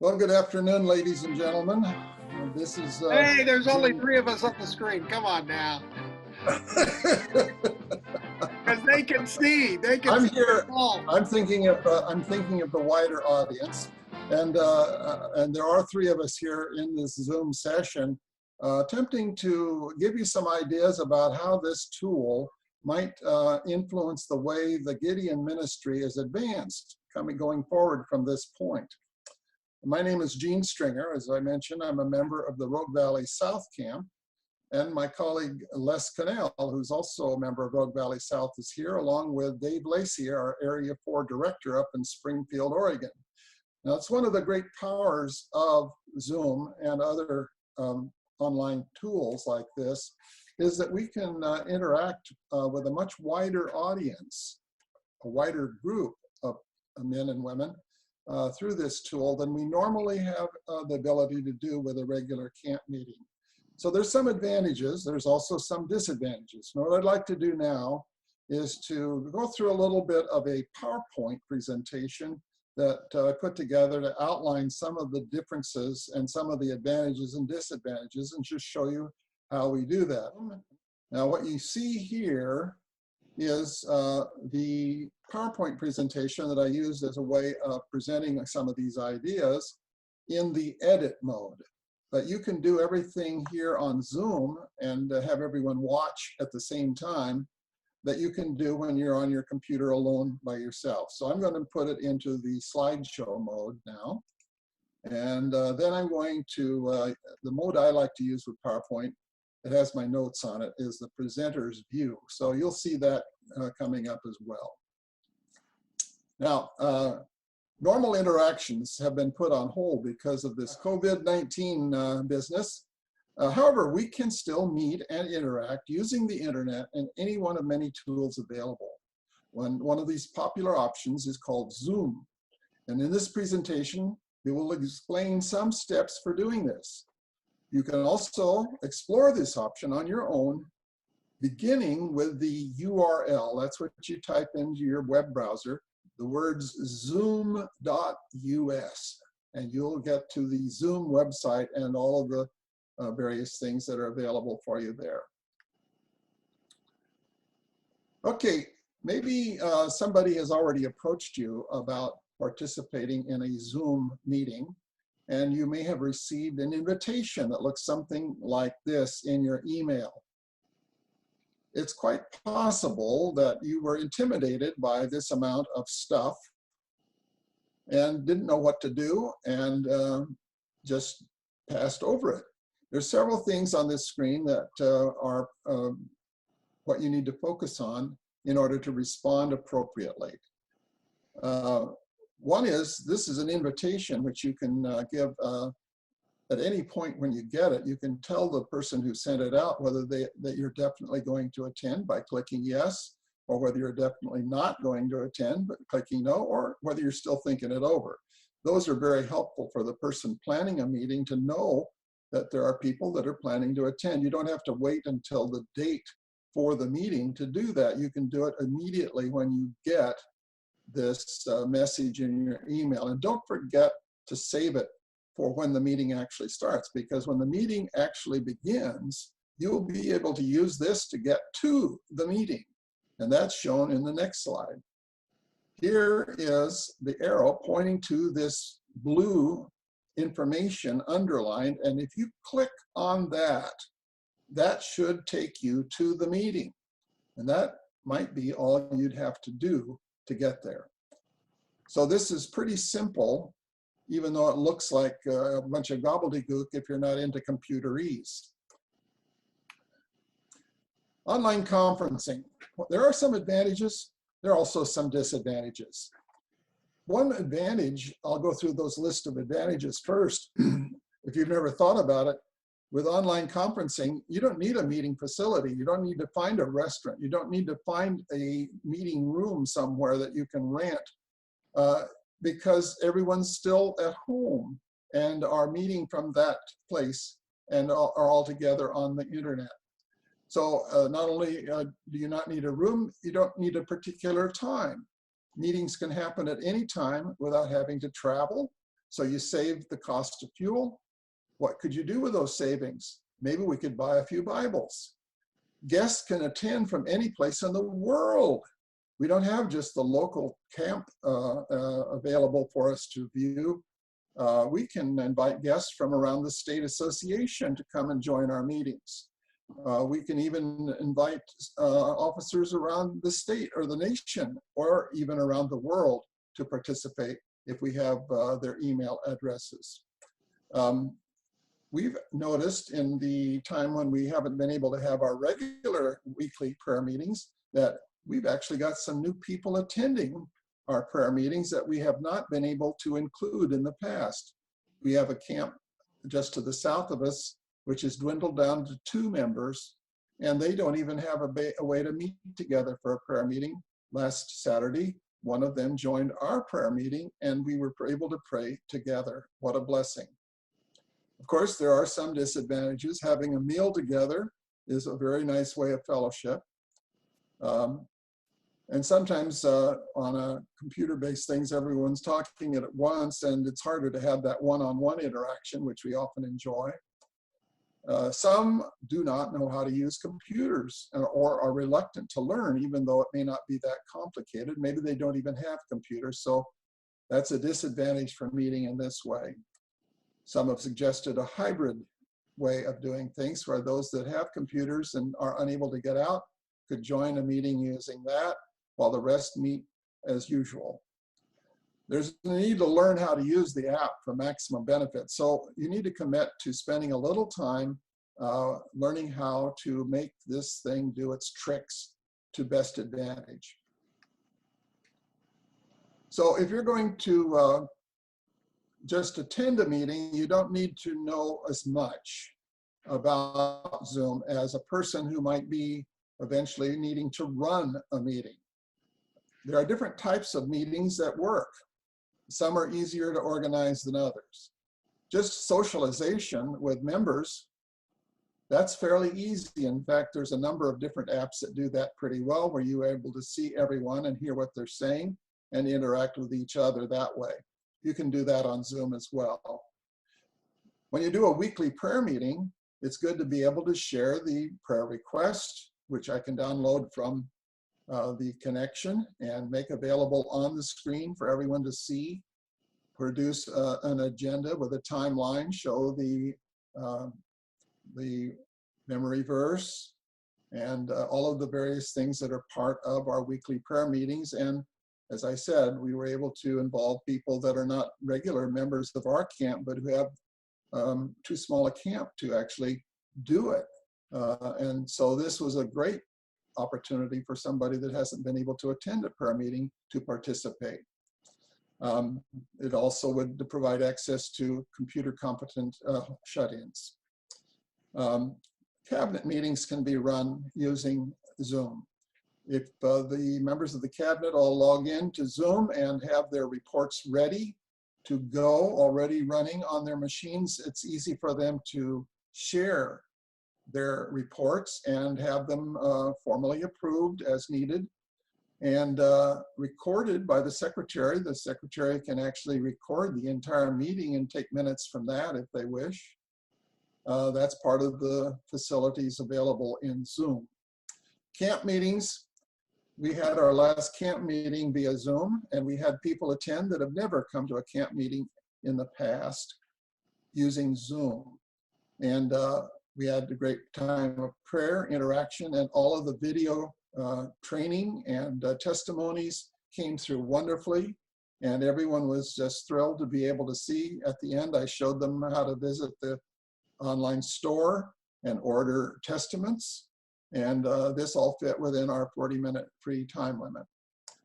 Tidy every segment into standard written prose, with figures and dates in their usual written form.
Well, good afternoon, ladies and gentlemen. This is Hey, there's only Jim. three of us on the screen. Come on now. Because they can see. They can I'm see us here. all. I'm thinking of the wider audience, and there are three of us here in this Zoom session, attempting to give you some ideas about how this tool might influence the way the Gideon ministry is advanced, going forward from this point. My name is Gene Stringer. As I mentioned, I'm a member of the Rogue Valley South Camp, and my colleague Les Cannell, who's also a member of Rogue Valley South, is here, along with Dave Lacey, our Area 4 Director up in Springfield, Oregon. Now, it's one of the great powers of Zoom and other online tools like this, is that we can interact with a much wider audience, a wider group of men and women, through this tool than we normally have the ability to do with a regular camp meeting. So there's some advantages, there's also some disadvantages. And what I'd like to do now is to go through a little bit of a PowerPoint presentation that I put together to outline some of the differences and some of the advantages and disadvantages, and just show you how we do that. Now, what you see here is the PowerPoint presentation that I used as a way of presenting some of these ideas in the edit mode. But you can do everything here on Zoom and have everyone watch at the same time that you can do when you're on your computer alone by yourself. So I'm going to put it into the slideshow mode now. And then I'm going to, the mode I like to use with PowerPoint, it has my notes on it, is the presenter's view. So you'll see that coming up as well. Now, normal interactions have been put on hold because of this COVID-19 business. However, we can still meet and interact using the internet and any one of many tools available. One of these popular options is called Zoom. And in this presentation, we will explain some steps for doing this. You can also explore this option on your own, beginning with the URL. That's what you type into your web browser, the words zoom.us, and you'll get to the Zoom website and all of the various things that are available for you there. Okay, maybe somebody has already approached you about participating in a Zoom meeting, and you may have received an invitation that looks something like this in your email. It's quite possible that you were intimidated by this amount of stuff and didn't know what to do and just passed over it. There's several things on this screen that are what you need to focus on in order to respond appropriately. One is, this is an invitation which you can give at any point when you get it. You can tell the person who sent it out whether that you're definitely going to attend by clicking yes, or whether you're definitely not going to attend but clicking no, or whether you're still thinking it over. Those are very helpful for the person planning a meeting to know that there are people that are planning to attend. You don't have to wait until the date for the meeting to do that. You can do it immediately when you get this message in your email. And don't forget to save it for when the meeting actually starts, because when the meeting actually begins, you'll be able to use this to get to the meeting. And that's shown in the next slide. Here is the arrow pointing to this blue information underlined. And if you click on that, that should take you to the meeting. And that might be all you'd have to do to get there. So this is pretty simple, even though it looks like a bunch of gobbledygook if you're not into computerese. Online conferencing. There are some advantages. There are also some disadvantages. One advantage, I'll go through those list of advantages first. If you've never thought about it, with online conferencing, you don't need a meeting facility. You don't need to find a restaurant. You don't need to find a meeting room somewhere that you can rent because everyone's still at home and are meeting from that place and are all together on the internet. So not only do you not need a room, you don't need a particular time. Meetings can happen at any time without having to travel. So you save the cost of fuel. What could you do with those savings? Maybe we could buy a few Bibles. Guests can attend from any place in the world. We don't have just the local camp available for us to view. We can invite guests from around the state association to come and join our meetings. We can even invite officers around the state or the nation or even around the world to participate if we have their email addresses. We've noticed in the time when we haven't been able to have our regular weekly prayer meetings that we've actually got some new people attending our prayer meetings that we have not been able to include in the past. We have a camp just to the south of us, which has dwindled down to 2 members, and they don't even have a way to meet together for a prayer meeting. Last Saturday, one of them joined our prayer meeting, and we were able to pray together. What a blessing. Of course, there are some disadvantages. Having a meal together is a very nice way of fellowship. And sometimes on a computer-based things, everyone's talking at once, and it's harder to have that one-on-one interaction, which we often enjoy. Some do not know how to use computers or are reluctant to learn, even though it may not be that complicated. Maybe they don't even have computers, so that's a disadvantage for meeting in this way. Some have suggested a hybrid way of doing things where those that have computers and are unable to get out could join a meeting using that while the rest meet as usual. There's a need to learn how to use the app for maximum benefit. So you need to commit to spending a little time learning how to make this thing do its tricks to best advantage. So if you're going to just attend a meeting, you don't need to know as much about Zoom as a person who might be eventually needing to run a meeting. There are different types of meetings that work. Some are easier to organize than others. Just socialization with members, that's fairly easy. In fact, there's a number of different apps that do that pretty well, where you're able to see everyone and hear what they're saying and interact with each other that way. You can do that on Zoom as well. When you do a weekly prayer meeting, it's good to be able to share the prayer request, which I can download from the connection and make available on the screen for everyone to see. Produce an agenda with a timeline, show the memory verse, and all of the various things that are part of our weekly prayer meetings. And as I said, we were able to involve people that are not regular members of our camp, but who have too small a camp to actually do it. And so this was a great opportunity for somebody that hasn't been able to attend a prayer meeting to participate. It also would provide access to computer competent shut-ins. Cabinet meetings can be run using Zoom. If the members of the cabinet all log in to Zoom and have their reports ready to go, already running on their machines, it's easy for them to share their reports and have them formally approved as needed and recorded by the secretary. The secretary can actually record the entire meeting and take minutes from that if they wish. That's part of the facilities available in Zoom. Camp meetings. We had our last camp meeting via Zoom, and we had people attend that have never come to a camp meeting in the past using Zoom. And we had a great time of prayer, interaction, and all of the video training and testimonies came through wonderfully. And everyone was just thrilled to be able to see. At the end, I showed them how to visit the online store and order testaments. And this all fit within our 40-minute free time limit.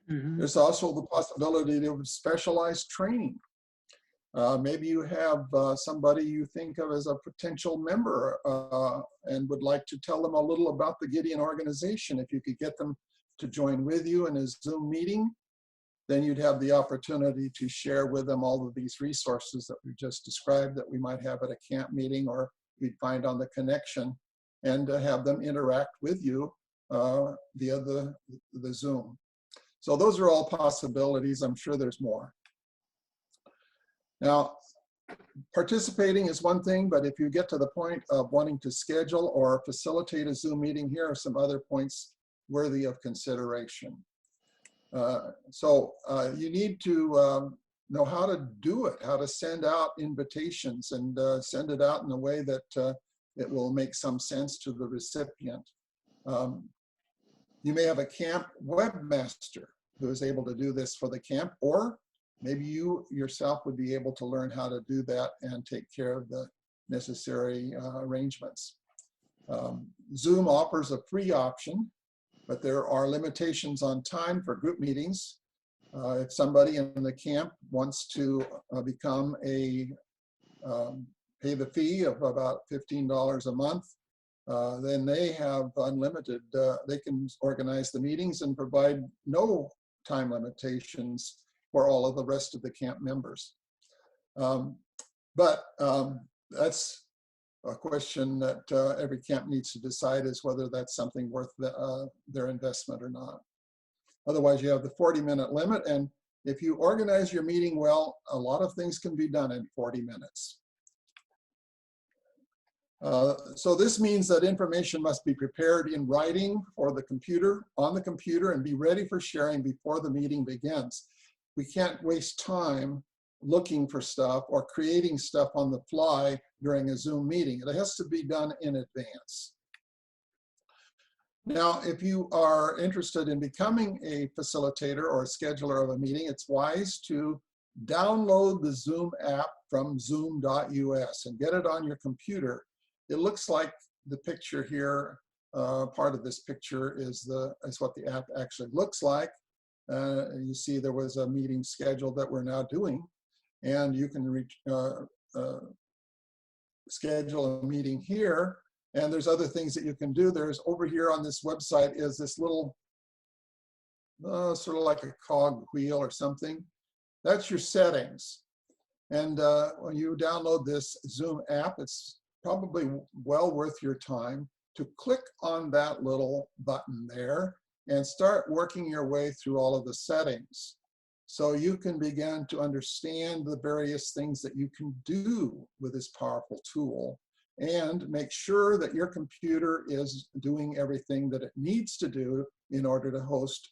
Mm-hmm. There's also the possibility of specialized training. Maybe you have somebody you think of as a potential member and would like to tell them a little about the Gideon organization. If you could get them to join with you in a Zoom meeting, then you'd have the opportunity to share with them all of these resources that we've just described that we might have at a camp meeting or we'd find on the connection, and have them interact with you via the Zoom. So those are all possibilities. I'm sure there's more. Now, participating is one thing, but if you get to the point of wanting to schedule or facilitate a Zoom meeting, here are some other points worthy of consideration. You need to know how to do it, how to send out invitations and send it out in a way that it will make some sense to the recipient. You may have a camp webmaster who is able to do this for the camp, or maybe you yourself would be able to learn how to do that and take care of the necessary arrangements. Zoom offers a free option, but there are limitations on time for group meetings. If somebody in the camp wants to become pay the fee of about $15 a month, then they have unlimited, they can organize the meetings and provide no time limitations for all of the rest of the camp members. That's a question that every camp needs to decide, is whether that's something worth their investment or not. Otherwise, you have the 40-minute limit, and if you organize your meeting well, a lot of things can be done in 40 minutes. So this means that information must be prepared in writing or on the computer, and be ready for sharing before the meeting begins. We can't waste time looking for stuff or creating stuff on the fly during a Zoom meeting. It has to be done in advance. Now, if you are interested in becoming a facilitator or a scheduler of a meeting, it's wise to download the Zoom app from zoom.us and get it on your computer. It looks like the picture here. Part of this picture is what the app actually looks like. You see there was a meeting scheduled that we're now doing, and you can schedule a meeting here. And there's other things that you can do. There's over here on this website is this little, sort of like a cog wheel or something. That's your settings. And when you download this Zoom app, it's probably well worth your time to click on that little button there and start working your way through all of the settings. So you can begin to understand the various things that you can do with this powerful tool, and make sure that your computer is doing everything that it needs to do in order to host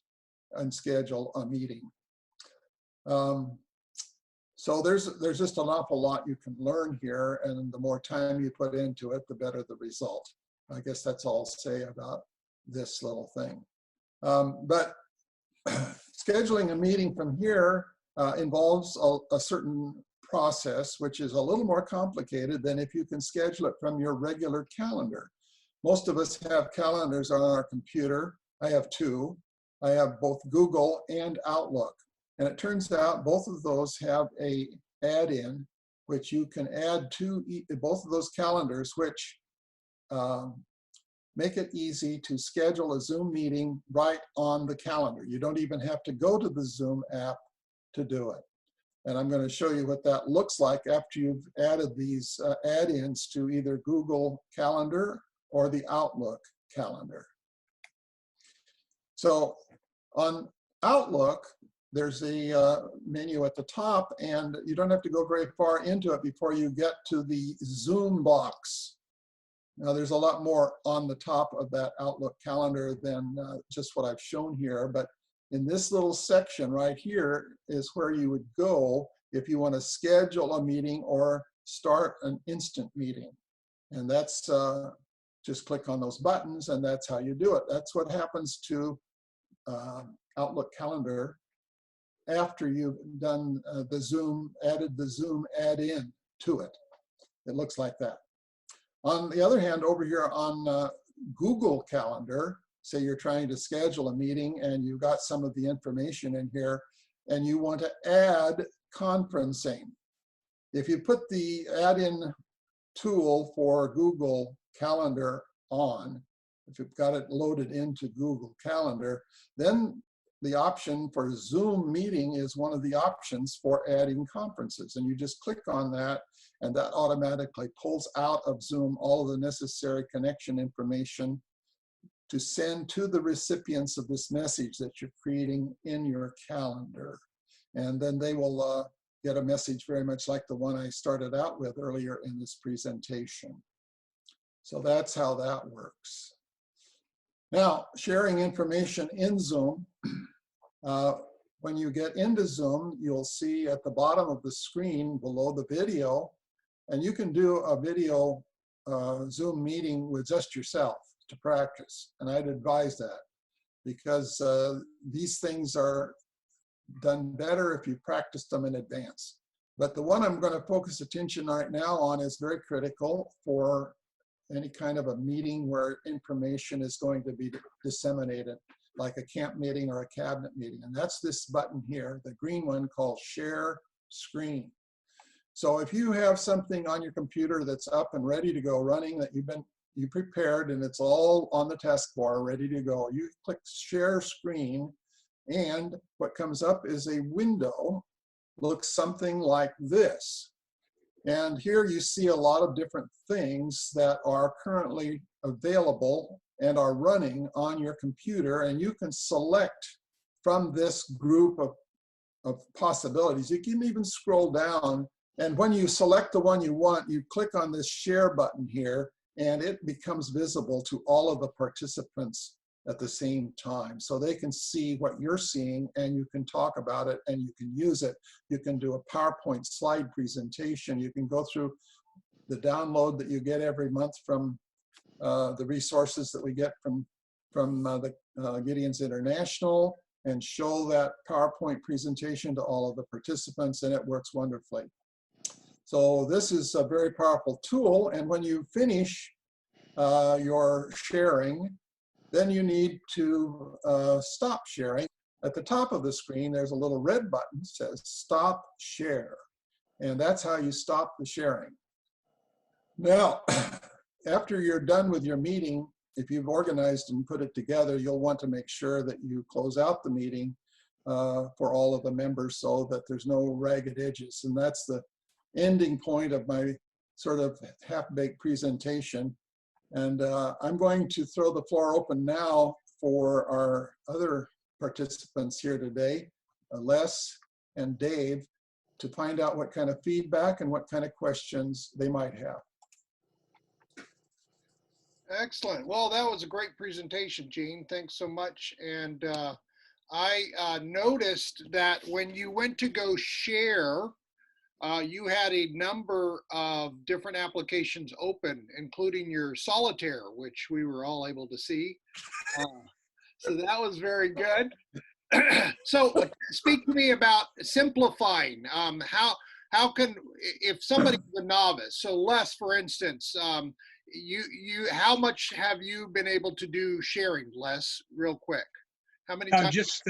and schedule a meeting. So there's just an awful lot you can learn here, and the more time you put into it, the better the result. I guess that's all I'll say about this little thing. But scheduling a meeting from here involves a certain process, which is a little more complicated than if you can schedule it from your regular calendar. Most of us have calendars on our computer. I have two. I have both Google and Outlook. And it turns out both of those have a add-in which you can add to both of those calendars, which make it easy to schedule a Zoom meeting right on the calendar. You don't even have to go to the Zoom app to do it. And I'm going to show you what that looks like after you've added these add-ins to either Google Calendar or the Outlook calendar. So on Outlook, there's a menu at the top, and you don't have to go very far into it before you get to the Zoom box. Now, there's a lot more on the top of that Outlook calendar than just what I've shown here, but in this little section right here is where you would go if you want to schedule a meeting or start an instant meeting. And that's just click on those buttons, and that's how you do it. That's what happens to Outlook calendar after you've done added the Zoom add-in to it. It looks like that. On the other hand, over here on Google Calendar, say you're trying to schedule a meeting and you've got some of the information in here and you want to add conferencing. If you put the add-in tool for Google Calendar on, if you've got it loaded into Google Calendar, then the option for Zoom meeting is one of the options for adding conferences. And you just click on that, and that automatically pulls out of Zoom all of the necessary connection information to send to the recipients of this message that you're creating in your calendar. And then they will get a message very much like the one I started out with earlier in this presentation. So that's how that works. Now, sharing information in Zoom. When you get into Zoom, you'll see at the bottom of the screen below the video, and you can do a video Zoom meeting with just yourself to practice. And I'd advise that because these things are done better if you practice them in advance. But the one I'm going to focus attention right now on is very critical for any kind of a meeting where information is going to be disseminated, like a camp meeting or a cabinet meeting. And that's this button here, the green one called Share Screen. So if you have something on your computer that's up and ready to go running that you prepared and it's all on the taskbar ready to go, you click Share Screen, and what comes up is a window, looks something like this. And here you see a lot of different things that are currently available and are running on your computer, and you can select from this group of possibilities. You can even scroll down, and when you select the one you want, you click on this share button here, and it becomes visible to all of the participants at the same time. So they can see what you're seeing, and you can talk about it, and you can use it. You can do a PowerPoint slide presentation. You can go through the download that you get every month from the resources that we get from the Gideon's International, and show that PowerPoint presentation to all of the participants, and it works wonderfully. So this is a very powerful tool, and when you finish your sharing, then you need to stop sharing. At the top of the screen, there's a little red button that says Stop Share, and that's how you stop the sharing. Now, after you're done with your meeting, if you've organized and put it together, you'll want to make sure that you close out the meeting for all of the members so that there's no ragged edges. And that's the ending point of my sort of half-baked presentation. And I'm going to throw the floor open now for our other participants here today, Les and Dave, to find out what kind of feedback and what kind of questions they might have. Excellent. Well, that was a great presentation, Gene. Thanks so much. And I noticed that when you went to go share, you had a number of different applications open, including your solitaire, which we were all able to see. So that was very good. So speak to me about simplifying. How can, if somebody's a novice, so Les, for instance, how much have you been able to do sharing, Les, real quick? How many times?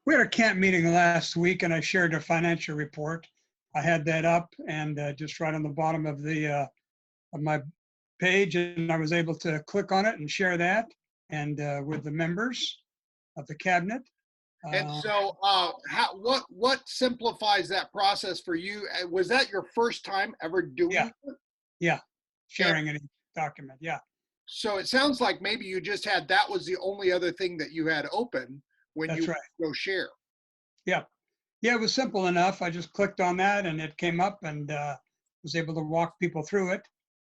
We had a camp meeting last week, and I shared a financial report. I had that up and just right on the bottom of the of my page, and I was able to click on it and share that and with the members of the cabinet. And so, what simplifies that process for you? Was that your first time ever doing it? Yeah, sharing any document. Yeah. So it sounds like maybe you just had, that was the only other thing that you had open when That's you right. go share. Yeah. Yeah, it was simple enough. I just clicked on that and it came up, and was able to walk people through it,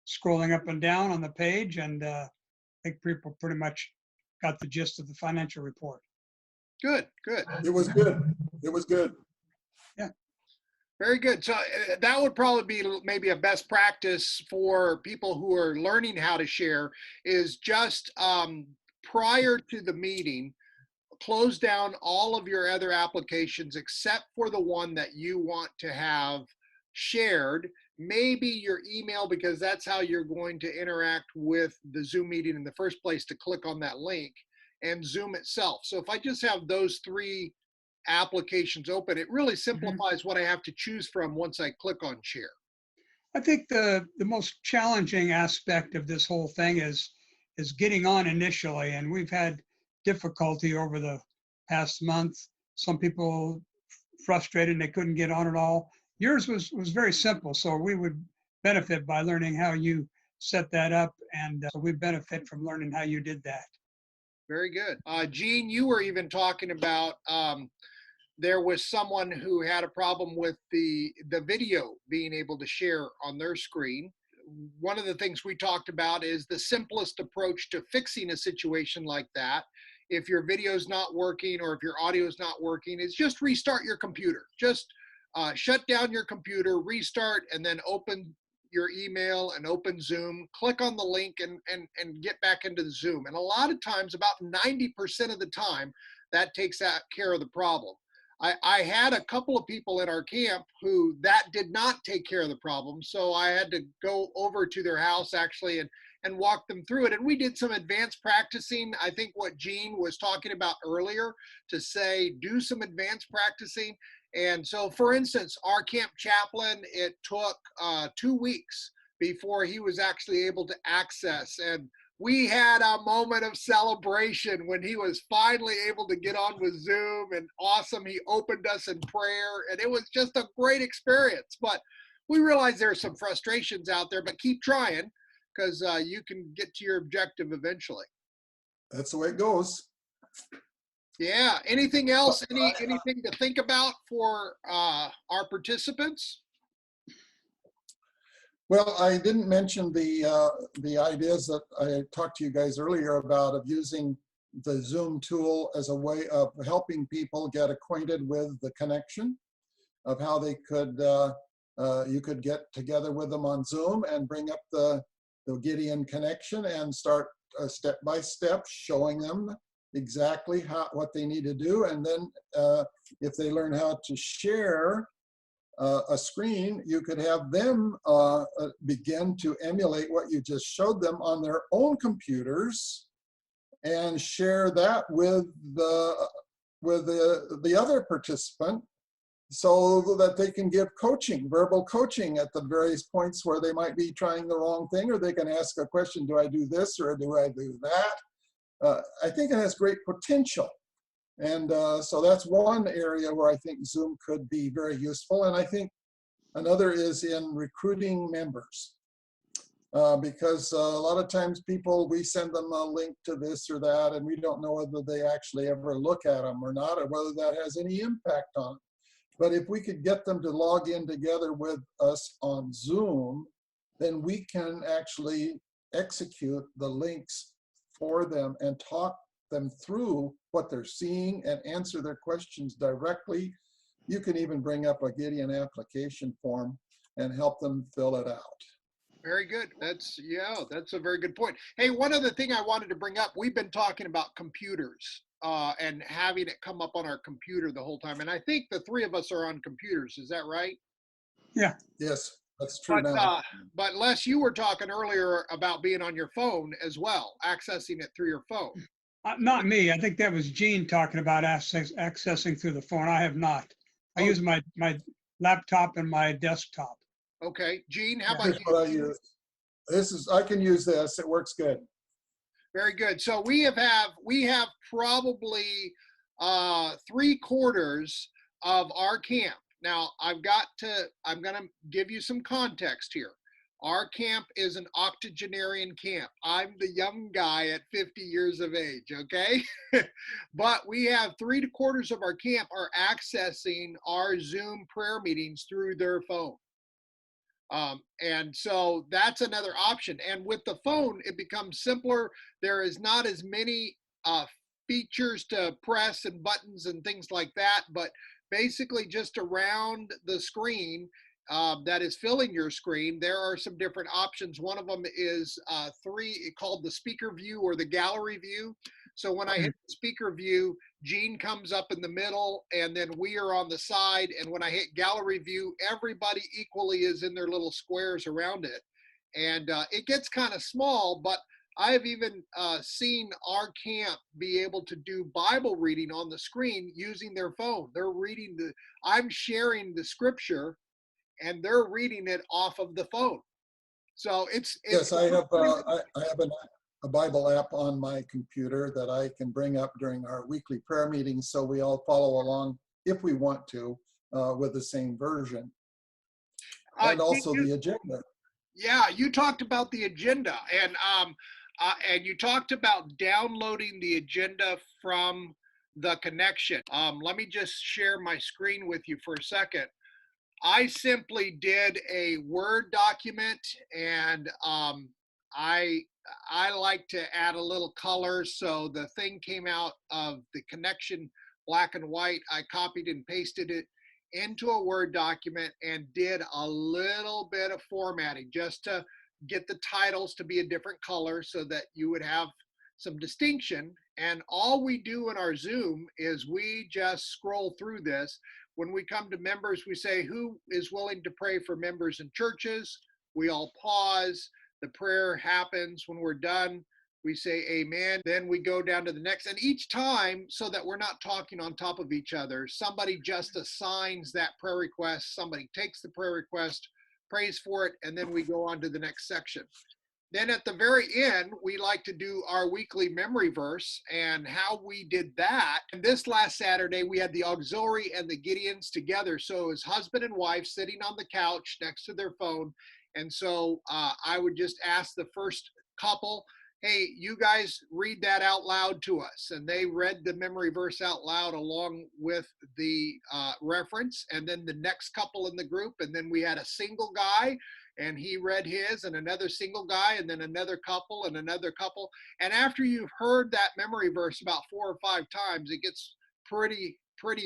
scrolling up and down on the page, and I think people pretty much got the gist of the financial report. Good, good. It was good. It was good. Yeah. Very good. So that would probably be maybe a best practice for people who are learning how to share, is just prior to the meeting, close down all of your other applications except for the one that you want to have shared. Maybe your email, because that's how you're going to interact with the Zoom meeting in the first place, to click on that link, and Zoom itself. So if I just have those three applications open, it really simplifies what I have to choose from once I click on share. I think the most challenging aspect of this whole thing is getting on initially, and we've had difficulty over the past month. Some people frustrated and they couldn't get on at all. Yours was very simple, so we would benefit by learning how you set that up, and so we benefit from learning how you did that. Very good. Gene, you were even talking about there was someone who had a problem with the video being able to share on their screen. One of the things we talked about is the simplest approach to fixing a situation like that. If your video is not working or if your audio is not working, is just restart your computer. Just shut down your computer, restart, and then open your email and open Zoom, click on the link and get back into the Zoom. And a lot of times, about 90% of the time, that takes care of the problem. I had a couple of people in our camp who that did not take care of the problem. So I had to go over to their house actually and walk them through it. And we did some advanced practicing. I think what Gene was talking about earlier, to say, do some advanced practicing. And so, for instance, our camp chaplain, it took 2 weeks before he was actually able to access. And we had a moment of celebration when he was finally able to get on with Zoom, and awesome. He opened us in prayer, and it was just a great experience. But we realize there's some frustrations out there, but keep trying, because you can get to your objective eventually. That's the way it goes. Yeah. Anything else? Anything to think about for our participants? Well, I didn't mention the ideas that I talked to you guys earlier about, of using the Zoom tool as a way of helping people get acquainted with the connection, of how they could, you could get together with them on Zoom and bring up the Gideon connection and start step by step showing them exactly what they need to do. And then if they learn how to share a screen, you could have them begin to emulate what you just showed them on their own computers and share that with the other participant, so that they can give coaching, verbal coaching at the various points where they might be trying the wrong thing, or they can ask a question, do I do this or do I do that? I think it has great potential. And so that's one area where I think Zoom could be very useful. And I think another is in recruiting members. Because a lot of times we send them a link to this or that, and we don't know whether they actually ever look at them or not, or whether that has any impact on them. But if we could get them to log in together with us on Zoom, then we can actually execute the links for them and talk them through what they're seeing and answer their questions directly. You can even bring up a Gideon application form and help them fill it out. Very good. That's a very good point. Hey, one other thing I wanted to bring up, we've been talking about computers and having it come up on our computer the whole time. And I think the three of us are on computers. Is that right? Yeah. Yes, that's true now. But Les, you were talking earlier about being on your phone as well, accessing it through your phone. Not me. I think that was Gene talking about accessing through the phone. I have not. I use my laptop and my desktop. Okay. Gene, how about Here's you? what I use. I can use this. It works good. Very good. So we have probably 3/4 of our camp. Now I'm going to give you some context here. Our camp is an octogenarian camp. I'm the young guy at 50 years of age, okay? But we have 3/4 of our camp are accessing our Zoom prayer meetings through their phone. And so that's another option. And with the phone, it becomes simpler. There is not as many features to press and buttons and things like that, but basically just around the screen that is filling your screen, there are some different options. One of them is called the speaker view or the gallery view. So when I hit the speaker view, Gene comes up in the middle, and then we are on the side. And when I hit gallery view, everybody equally is in their little squares around it. And it gets kind of small, but I have even seen our camp be able to do Bible reading on the screen using their phone. They're reading I'm sharing the scripture, and they're reading it off of the phone. So yes, I have a Bible app on my computer that I can bring up during our weekly prayer meetings, so we all follow along if we want to with the same version, and also the agenda. Yeah, you talked about the agenda, and you talked about downloading the agenda from the connection. Let me just share my screen with you for a second. I simply did a Word document, and I like to add a little color, so the thing came out of the connection black and white. I copied and pasted it into a Word document and did a little bit of formatting just to get the titles to be a different color so that you would have some distinction. And all we do in our Zoom is we just scroll through this. When we come to members, we say, who is willing to pray for members in churches? We all pause. The prayer happens. When we're done, we say amen. Then we go down to the next. And each time, so that we're not talking on top of each other, somebody just assigns that prayer request. Somebody takes the prayer request, prays for it, and then we go on to the next section. Then at the very end, we like to do our weekly memory verse and how we did that. And this last Saturday, we had the auxiliary and the Gideons together. So it was husband and wife sitting on the couch next to their phone. And so I would just ask the first couple, hey, you guys read that out loud to us. And they read the memory verse out loud along with the reference. And then the next couple in the group. And then we had a single guy, and he read his, and another single guy, and then another couple and another couple. And after you've heard that memory verse about 4 or 5 times, it gets pretty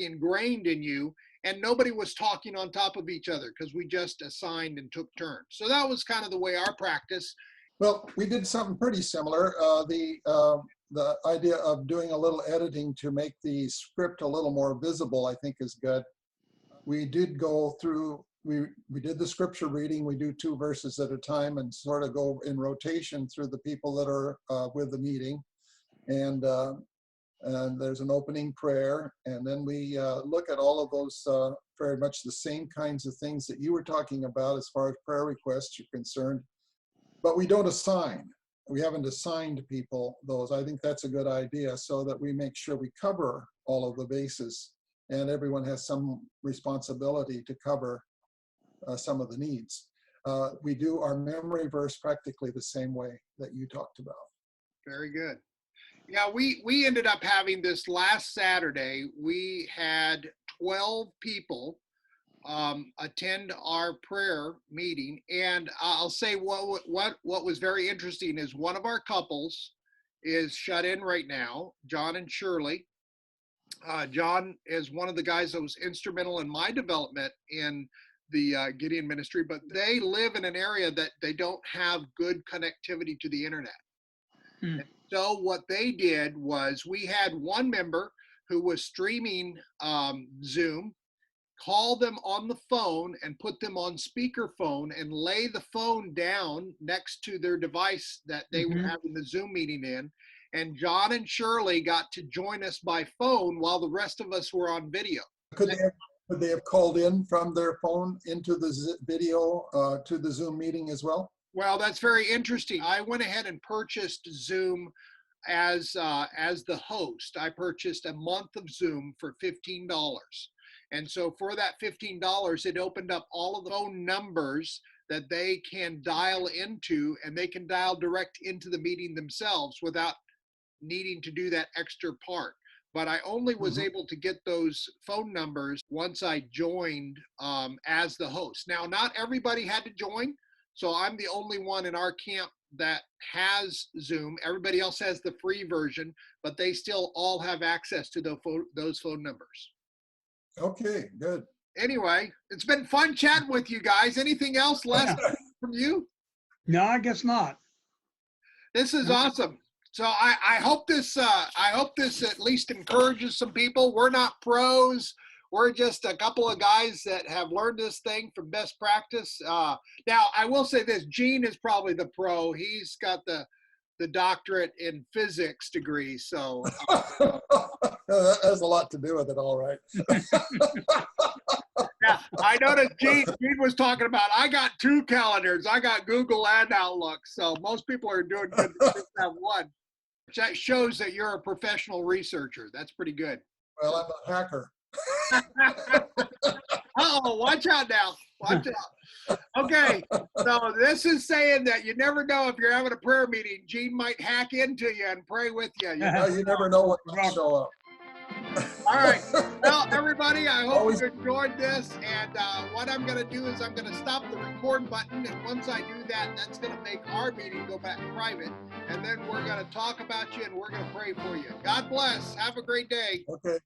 ingrained in you. And nobody was talking on top of each other because we just assigned and took turns. So that was kind of the way our practice. Well, we did something pretty similar. The idea of doing a little editing to make the script a little more visible, I think, is good. We did go through, we did the scripture reading. We do 2 verses at a time and sort of go in rotation through the people that are with the meeting. And there's an opening prayer. And then we look at all of those very much the same kinds of things that you were talking about as far as prayer requests are concerned. But we don't assign. We haven't assigned people those. I think that's a good idea so that we make sure we cover all of the bases and everyone has some responsibility to cover some of the needs. We do our memory verse practically the same way that you talked about. Very good. Yeah, we ended up having this last Saturday. We had 12 people attend our prayer meeting, and I'll say what was very interesting is one of our couples is shut in right now, John and Shirley. John is one of the guys that was instrumental in my development in the Gideon ministry, but they live in an area that they don't have good connectivity to the internet. Hmm. So what they did was we had one member who was streaming Zoom, call them on the phone and put them on speakerphone and lay the phone down next to their device that they were having the Zoom meeting in. And John and Shirley got to join us by phone while the rest of us were on video. Could they have called in from their phone into the video to the Zoom meeting as well? Well, that's very interesting. I went ahead and purchased Zoom as the host. I purchased a month of Zoom for $15. And so for that $15, it opened up all of the phone numbers that they can dial into, and they can dial direct into the meeting themselves without needing to do that extra part. But I only was able to get those phone numbers once I joined as the host. Now, not everybody had to join. So I'm the only one in our camp that has Zoom. Everybody else has the free version, but they still all have access to those phone numbers. Okay, good. Anyway, it's been fun chatting with you guys. Anything else left from you? No, I guess not. This is awesome. So I hope this at least encourages some people. We're not pros. We're just a couple of guys that have learned this thing from best practice. Now, I will say this, Gene is probably the pro. He's got the doctorate in physics degree. So that has a lot to do with it, all right. yeah, I noticed Gene was talking about, I got 2 calendars. I got Google and Outlook. So most people are doing good to just have one. That shows that you're a professional researcher. That's pretty good. Well, I'm a hacker. Uh-oh, watch out now. Watch out. Okay, so this is saying that you never know if you're having a prayer meeting. Gene might hack into you and pray with you. You never know what will show up. All right. Well, everybody, I hope Always- you enjoyed this. And what I'm going to do is I'm going to stop the record button. And once I do that, that's going to make our meeting go back private. And then we're going to talk about you and we're going to pray for you. God bless. Have a great day. Okay.